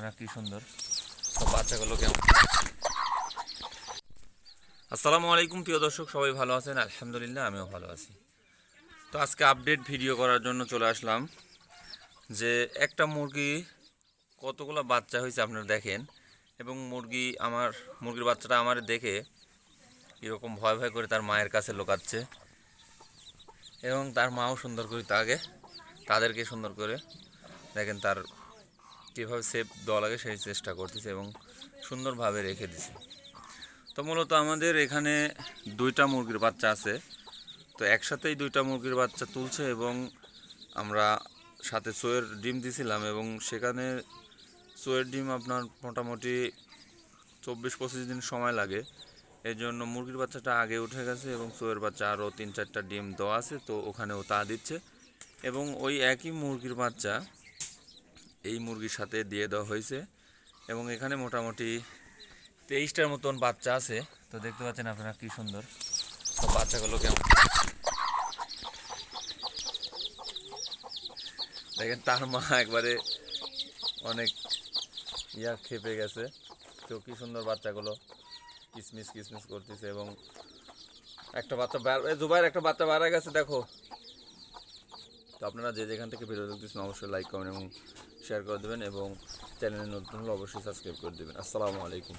আপনারা কি সুন্দর তো বাচ্চাগুলো কেমন। আসসালামু আলাইকুম প্রিয় দর্শক, সবাই ভালো আছেন? আলহামদুলিল্লাহ, আমিও ভালো আছি। তো আজকে আপডেট ভিডিও করার জন্য চলে আসলাম যে একটা মুরগি কতগুলো বাচ্চা হয়েছে আপনারা দেখেন, এবং মুরগির বাচ্চাটা আমার দেখে এরকম ভয় ভয় করে তার মায়ের কাছে লুকাচ্ছে, এবং তার মাও সুন্দর করে তাদেরকে সুন্দর করে দেখেন তার কীভাবে সেফ দেওয়া লাগে সেই চেষ্টা করতেছে এবং সুন্দরভাবে রেখে দিছে। তো মূলত আমাদের এখানে দুইটা মুরগির বাচ্চা আছে, তো একসাথেই দুইটা মুরগির বাচ্চা তুলছে, এবং আমরা সাথে চোয়ের ডিম দিছিলাম, এবং সেখানে চোয়ের ডিম আপনার মোটামুটি 24-25 দিন সময় লাগে। এই জন্য মুরগির বাচ্চাটা আগে উঠে গেছে, এবং চোয়ের বাচ্চা আরও 3-4টা ডিম দেওয়া আছে, তো ওখানেও তা দিচ্ছে। এবং ওই একই মুরগির বাচ্চা এই মুরগির সাথে দিয়ে দেওয়া হয়েছে, এবং এখানে মোটামুটি 23টার মতন বাচ্চা আছে। তো দেখতে পাচ্ছেন আপনারা কি সুন্দর তো বাচ্চাগুলো কেমন। দেখেন তার মা একবারে অনেক খেপে গেছে, তো কি সুন্দর বাচ্চাগুলো কিসমিস কিসমিস করতেছে, এবং একটা বাচ্চা জুবাইর একটা বাচ্চা বাড়া গেছে দেখো। তো আপনারা যে যেখান থেকে ভিডিও দেখতেছেন অবশ্যই লাইক কমেন্ট এবং শেয়ার করে দেবেন, এবং চ্যানেলে নতুন হলে অবশ্যই সাবস্ক্রাইব করে দেবেন। আসসালামু আলাইকুম।